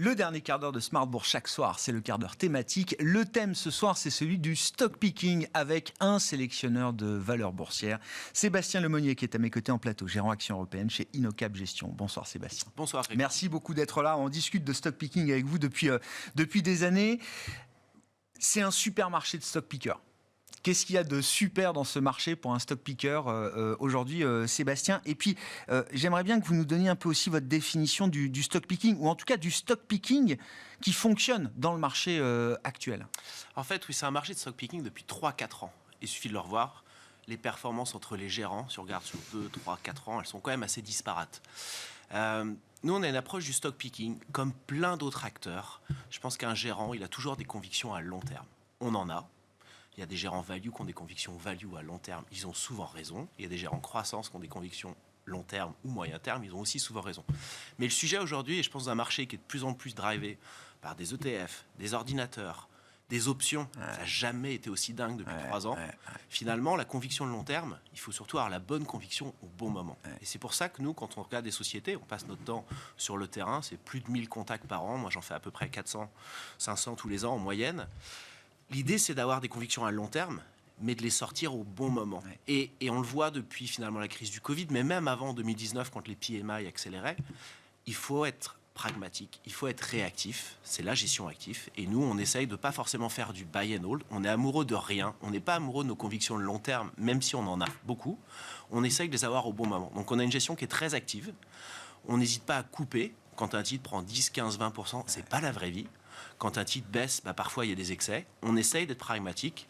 Le dernier quart d'heure de Smart Bourse chaque soir, c'est le quart d'heure thématique. Le thème ce soir, c'est celui du stock picking avec un sélectionneur de valeurs boursières. Sébastien Lemonnier qui est à mes côtés en plateau, gérant Action Européenne chez Innocap Gestion. Bonsoir Sébastien. Bonsoir. Rick. Merci beaucoup d'être là. On discute de stock picking avec vous depuis des années. C'est un super marché de stock picker. Qu'est-ce qu'il y a de super dans ce marché pour un stock picker aujourd'hui, Sébastien? Et puis, j'aimerais bien que vous nous donniez un peu aussi votre définition du stock picking, ou en tout cas du stock picking qui fonctionne dans le marché actuel. En fait, oui, c'est un marché de stock picking depuis 3-4 ans. Il suffit de le revoir. Les performances entre les gérants, si on regarde sur 2, 3, 4 ans, elles sont quand même assez disparates. Nous, on a une approche du stock picking comme plein d'autres acteurs. Je pense qu'un gérant, il a toujours des convictions à long terme. On en a. Il y a des gérants value qui ont des convictions value à long terme. Ils ont souvent raison. Il y a des gérants croissance qui ont des convictions long terme ou moyen terme. Ils ont aussi souvent raison. Mais le sujet aujourd'hui, et je pense d'un marché qui est de plus en plus drivé par des ETF, des ordinateurs, des options, ça n'a jamais été aussi dingue depuis 3 ans. Finalement, la conviction de long terme, il faut surtout avoir la bonne conviction au bon moment. Et c'est pour ça que nous, quand on regarde des sociétés, on passe notre temps sur le terrain. C'est plus de 1000 contacts par an. Moi, j'en fais à peu près 400, 500 tous les ans en moyenne. L'idée, c'est d'avoir des convictions à long terme, mais de les sortir au bon moment. Et on le voit depuis finalement la crise du Covid, mais même avant 2019, quand les PMI accéléraient, il faut être pragmatique, il faut être réactif, c'est la gestion active. Et nous, on essaye de pas forcément faire du buy and hold. On est amoureux de rien, on n'est pas amoureux de nos convictions de long terme, même si on en a beaucoup. On essaye de les avoir au bon moment. Donc on a une gestion qui est très active. On n'hésite pas à couper. Quand un titre prend 10, 15, 20%, c'est pas la vraie vie. Quand un titre baisse, parfois il y a des excès. On essaye d'être pragmatique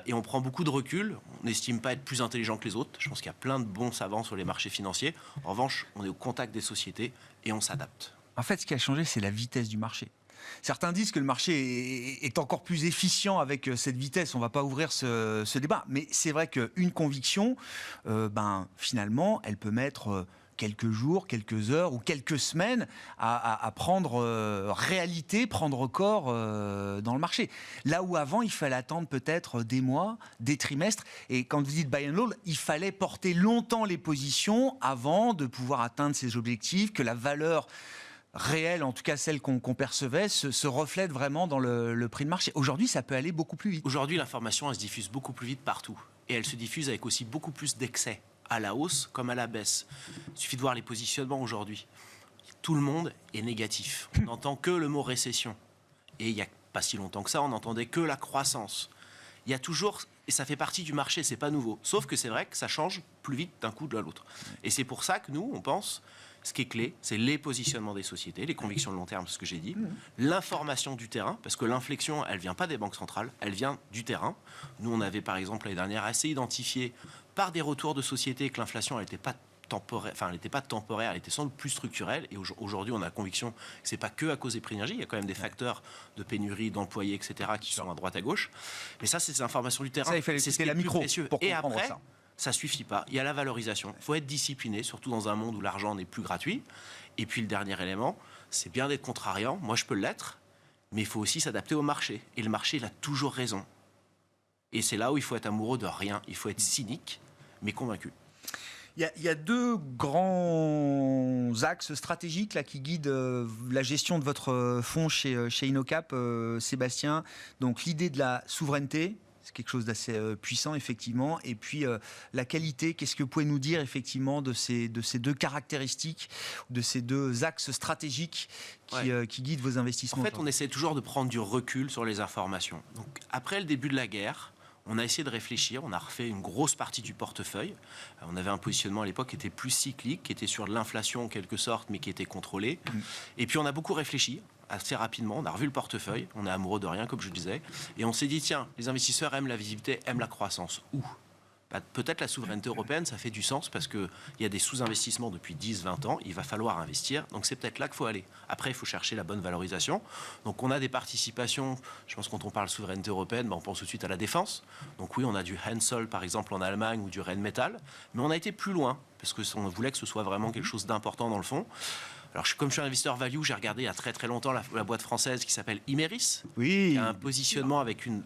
et on prend beaucoup de recul. On n'estime pas être plus intelligent que les autres. Je pense qu'il y a plein de bons savants sur les marchés financiers. En revanche, on est au contact des sociétés et on s'adapte. En fait, ce qui a changé, c'est la vitesse du marché. Certains disent que le marché est encore plus efficient avec cette vitesse. On ne va pas ouvrir ce débat. Mais c'est vrai qu'une conviction, finalement, elle peut mettre quelques jours, quelques heures ou quelques semaines à prendre réalité, prendre corps dans le marché. Là où avant, il fallait attendre peut-être des mois, des trimestres. Et quand vous dites buy and hold, il fallait porter longtemps les positions avant de pouvoir atteindre ces objectifs, que la valeur réelle, en tout cas celle qu'on percevait, se reflète vraiment dans le prix de marché. Aujourd'hui, ça peut aller beaucoup plus vite. Aujourd'hui, l'information, elle se diffuse beaucoup plus vite partout. Et elle se diffuse avec aussi beaucoup plus d'excès, à la hausse comme à la baisse. Il suffit de voir les positionnements aujourd'hui. Tout le monde est négatif. On n'entend que le mot récession. Et il n'y a pas si longtemps que ça, on n'entendait que la croissance. Il y a toujours, et ça fait partie du marché, c'est pas nouveau. Sauf que c'est vrai que ça change plus vite d'un coup de l'autre. Et c'est pour ça que nous, on pense, ce qui est clé, c'est les positionnements des sociétés, les convictions de long terme, ce que j'ai dit, l'information du terrain, parce que l'inflexion, elle vient pas des banques centrales, elle vient du terrain. Nous, on avait par exemple l'année dernière assez identifié par des retours de sociétés que l'inflation, elle n'était pas temporaire, elle était sans doute plus structurelle. Et aujourd'hui, on a la conviction que c'est pas que à cause des prix d'énergie. Il y a quand même des facteurs de pénurie, d'employés, etc., qui sont à droite à gauche. Mais ça, c'est des informations du terrain. Ça, il fallait c'est ce qui est la le plus micro précieux. pour Et comprendre après, ça. Ça suffit pas. Il y a la valorisation. Il faut être discipliné, surtout dans un monde où l'argent n'est plus gratuit. Et puis le dernier élément, c'est bien d'être contrariant. Moi, je peux l'être, mais il faut aussi s'adapter au marché. Et le marché, il a toujours raison. Et c'est là où il faut être amoureux de rien. Il faut être cynique, mais convaincu. Il y a deux grands axes stratégiques là, qui guident la gestion de votre fonds chez Innocap, Sébastien. Donc l'idée de la souveraineté, c'est quelque chose d'assez puissant, effectivement. Et puis la qualité, qu'est-ce que vous pouvez nous dire, effectivement, de ces deux caractéristiques, de ces deux axes stratégiques qui guident vos investissements? En fait, on essaie toujours de prendre du recul sur les informations. Donc, après le début de la guerre, on a essayé de réfléchir, on a refait une grosse partie du portefeuille. On avait un positionnement à l'époque qui était plus cyclique, qui était sur l'inflation en quelque sorte, mais qui était contrôlé. Et puis on a beaucoup réfléchi, assez rapidement, on a revu le portefeuille, on est amoureux de rien, comme je disais, et on s'est dit, tiens, les investisseurs aiment la visibilité, aiment la croissance. Où ? Peut-être la souveraineté européenne, ça fait du sens parce qu'il y a des sous-investissements depuis 10-20 ans, il va falloir investir, donc c'est peut-être là qu'il faut aller. Après, il faut chercher la bonne valorisation. Donc on a des participations, je pense que quand on parle souveraineté européenne, on pense tout de suite à la défense. Donc oui, on a du Hensoldt par exemple en Allemagne ou du Rheinmetall, mais on a été plus loin parce qu'on voulait que ce soit vraiment quelque chose d'important dans le fond. Alors, comme je suis un investisseur value, j'ai regardé il y a très très longtemps la boîte française qui s'appelle Imerys, Oui. qui a un positionnement avec une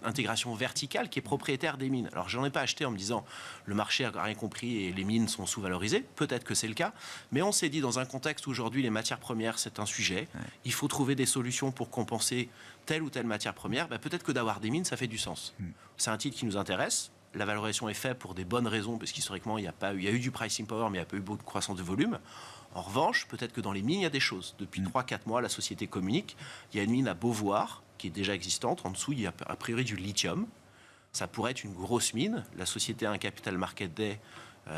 intégration verticale qui est propriétaire des mines. Alors, je n'en ai pas acheté en me disant le marché n'a rien compris et les mines sont sous-valorisées. Peut-être que c'est le cas. Mais on s'est dit, dans un contexte où aujourd'hui les matières premières, c'est un sujet, il faut trouver des solutions pour compenser telle ou telle matière première. Peut-être que d'avoir des mines, ça fait du sens. C'est un titre qui nous intéresse. La valorisation est faite pour des bonnes raisons, parce qu'historiquement, il y a eu du pricing power, mais il n'y a pas eu beaucoup de croissance de volume. En revanche, peut-être que dans les mines, il y a des choses. Depuis 3-4 mois, la société communique. Il y a une mine à Beauvoir, qui est déjà existante. En dessous, il y a a priori du lithium. Ça pourrait être une grosse mine. La société a un capital market day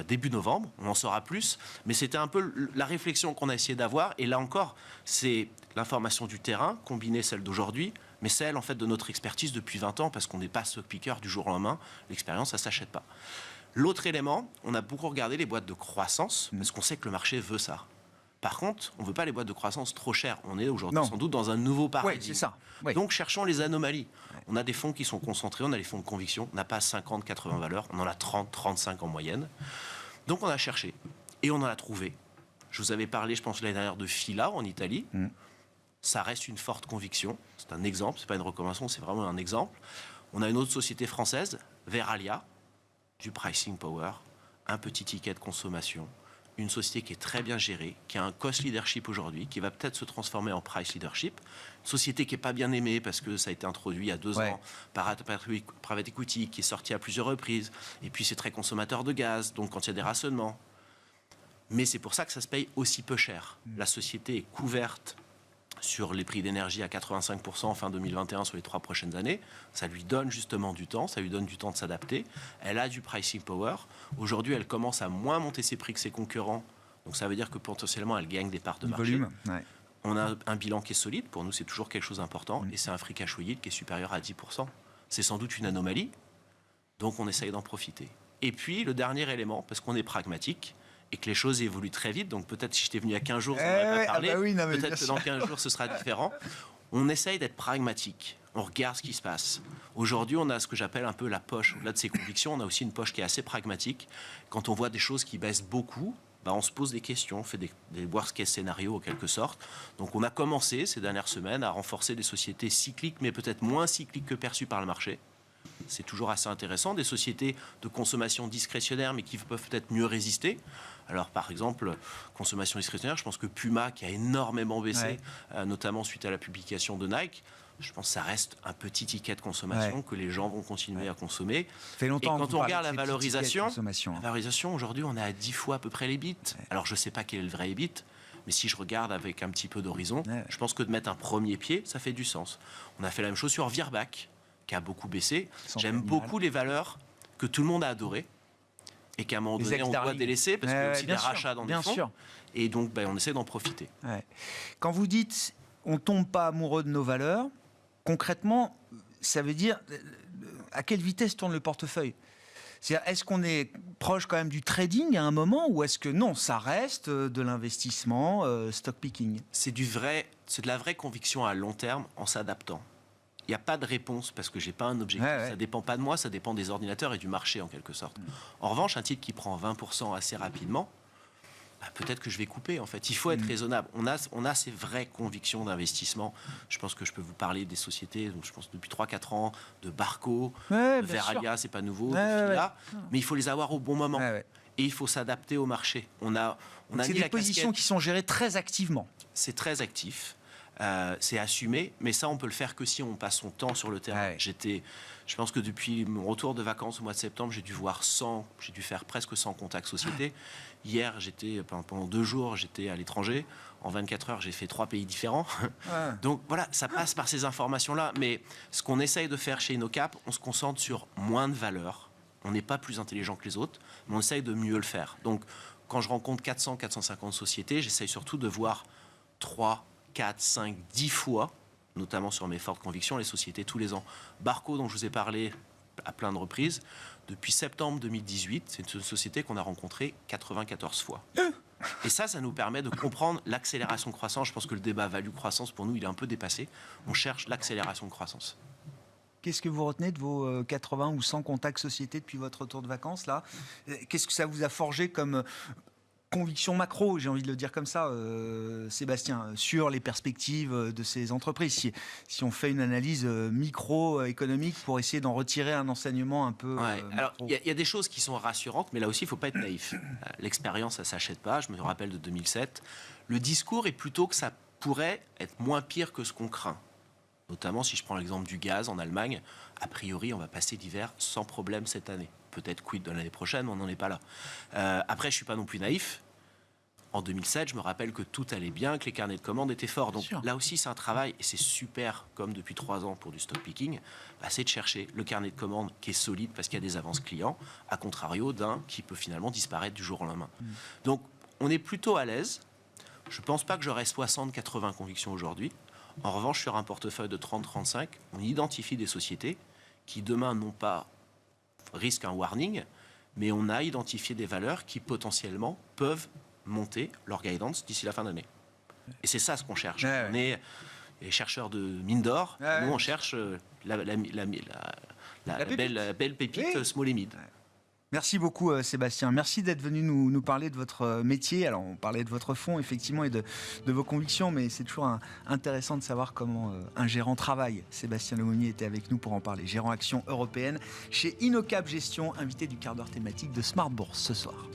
début novembre. On en saura plus. Mais c'était un peu la réflexion qu'on a essayé d'avoir. Et là encore, c'est l'information du terrain, combinée celle d'aujourd'hui, mais celle en fait de notre expertise depuis 20 ans, parce qu'on n'est pas stock picker du jour au lendemain. L'expérience, ça ne s'achète pas. L'autre élément, on a beaucoup regardé les boîtes de croissance, parce qu'on sait que le marché veut ça. Par contre, on ne veut pas les boîtes de croissance trop chères. On est aujourd'hui sans doute dans un nouveau paradigme. Oui, c'est ça. Oui. Donc, cherchons les anomalies. On a des fonds qui sont concentrés, on a les fonds de conviction. On n'a pas 50, 80 valeurs, on en a 30, 35 en moyenne. Donc, on a cherché et on en a trouvé. Je vous avais parlé, je pense, l'année dernière de Fila en Italie. Ça reste une forte conviction. C'est un exemple, ce n'est pas une recommandation, c'est vraiment un exemple. On a une autre société française, Veralia, du pricing power, un petit ticket de consommation, une société qui est très bien gérée, qui a un cost leadership aujourd'hui, qui va peut-être se transformer en price leadership, une société qui n'est pas bien aimée parce que ça a été introduit il y a 2 ans par private equity, qui est sorti à plusieurs reprises, et puis c'est très consommateur de gaz, donc quand il y a des rationnements. Mais c'est pour ça que ça se paye aussi peu cher. La société est couverte sur les prix d'énergie à 85% fin 2021 sur les 3 prochaines années. Ça lui donne justement du temps, ça lui donne du temps de s'adapter. Elle a du pricing power. Aujourd'hui, elle commence à moins monter ses prix que ses concurrents. Donc ça veut dire que potentiellement, elle gagne des parts de marché. Volume, On a un bilan qui est solide. Pour nous, c'est toujours quelque chose d'important. Et c'est un free cash flow yield qui est supérieur à 10%. C'est sans doute une anomalie. Donc on essaye d'en profiter. Et puis, le dernier élément, parce qu'on est pragmatique, et que les choses évoluent très vite. Donc peut-être si j'étais venu il y a 15 jours, ça n'aurait pas parlé. Peut-être que dans 15 jours, ce sera différent. On essaye d'être pragmatique. On regarde ce qui se passe. Aujourd'hui, on a ce que j'appelle un peu la poche. Au-delà de ses convictions, on a aussi une poche qui est assez pragmatique. Quand on voit des choses qui baissent beaucoup, on se pose des questions, on fait des worst case scénarios en quelque sorte. Donc on a commencé ces dernières semaines à renforcer des sociétés cycliques, mais peut-être moins cycliques que perçues par le marché. C'est toujours assez intéressant, des sociétés de consommation discrétionnaire, mais qui peuvent peut-être mieux résister. Alors, par exemple, consommation discrétionnaire, je pense que Puma, qui a énormément baissé, notamment suite à la publication de Nike, je pense que ça reste un petit ticket de consommation que les gens vont continuer à consommer. Ça fait longtemps. Et quand on regarde la valorisation, aujourd'hui, on est à 10 fois à peu près l'EBIT. Alors, je ne sais pas quel est le vrai EBIT, mais si je regarde avec un petit peu d'horizon, je pense que de mettre un premier pied, ça fait du sens. On a fait la même chose sur Virbac, qui a beaucoup baissé. J'aime beaucoup les valeurs que tout le monde a adorées et qu'à un moment donné, on doit délaisser parce qu'il y a aussi des rachats dans des fonds. Et donc, on essaie d'en profiter. Quand vous dites on ne tombe pas amoureux de nos valeurs, concrètement, ça veut dire à quelle vitesse tourne le portefeuille ? Est-ce qu'on est proche quand même du trading à un moment ou est-ce que non, ça reste de l'investissement stock picking ? C'est de la vraie conviction à long terme en s'adaptant. Il n'y a pas de réponse parce que je n'ai pas un objectif. Ça ne dépend pas de moi, ça dépend des ordinateurs et du marché en quelque sorte. En revanche, un titre qui prend 20% assez rapidement, peut-être que je vais couper en fait. Il faut être raisonnable. On a ces vraies convictions d'investissement. Je pense que je peux vous parler des sociétés, donc je pense depuis 3-4 ans, de Barco, de Veralia, c'est pas nouveau, de Fila, mais il faut les avoir au bon moment. Et il faut s'adapter au marché. C'est des positions qui sont gérées très activement. C'est très actif. C'est assumé, mais ça on peut le faire que si on passe son temps sur le terrain. Je pense que depuis mon retour de vacances au mois de septembre, j'ai dû faire presque 100 contacts sociétés. Hier, pendant 2 jours, j'étais à l'étranger. En 24 heures, j'ai fait 3 pays différents. Donc voilà, ça passe par ces informations-là. Mais ce qu'on essaye de faire chez InnoCap, on se concentre sur moins de valeurs. On n'est pas plus intelligent que les autres, mais on essaye de mieux le faire. Donc quand je rencontre 400, 450 sociétés, j'essaye surtout de voir 3, 4, 5, 10 fois, notamment sur mes fortes convictions, les sociétés tous les ans. Barco, dont je vous ai parlé à plein de reprises, depuis septembre 2018, c'est une société qu'on a rencontrée 94 fois. Et ça nous permet de comprendre l'accélération de croissance. Je pense que le débat value-croissance, pour nous, il est un peu dépassé. On cherche l'accélération de croissance. Qu'est-ce que vous retenez de vos 80 ou 100 contacts sociétés depuis votre retour de vacances là ? Qu'est-ce que ça vous a forgé comme conviction macro, j'ai envie de le dire comme ça, Sébastien, sur les perspectives de ces entreprises. Si on fait une analyse microéconomique pour essayer d'en retirer un enseignement un peu... Alors, il y a des choses qui sont rassurantes, mais là aussi, il ne faut pas être naïf. L'expérience, ça ne s'achète pas. Je me rappelle de 2007. Le discours est plutôt que ça pourrait être moins pire que ce qu'on craint. Notamment, si je prends l'exemple du gaz en Allemagne, a priori, on va passer l'hiver sans problème cette année. Peut-être quid de l'année prochaine, mais on n'en est pas là. Après, je ne suis pas non plus naïf. En 2007, je me rappelle que tout allait bien, que les carnets de commandes étaient forts. Donc là aussi, c'est un travail, et c'est super, comme depuis 3 ans pour du stock picking, c'est de chercher le carnet de commandes qui est solide parce qu'il y a des avances clients, à contrario d'un qui peut finalement disparaître du jour au lendemain. Donc, on est plutôt à l'aise. Je ne pense pas que j'aurai 60-80 convictions aujourd'hui. En revanche, sur un portefeuille de 30-35, on identifie des sociétés qui, demain, non pas risquent un warning, mais on a identifié des valeurs qui, potentiellement, peuvent monter leur guidance d'ici la fin d'année. Et c'est ça ce qu'on cherche. On est les chercheurs de mine d'or. Nous, on cherche la belle pépite small et mid. Merci beaucoup Sébastien. Merci d'être venu nous parler de votre métier. Alors on parlait de votre fonds effectivement et de vos convictions, mais c'est toujours intéressant de savoir comment un gérant travaille. Sébastien Lemonnier était avec nous pour en parler. Gérant action européenne chez Innocap Gestion, invité du quart d'heure thématique de Smart Bourse ce soir.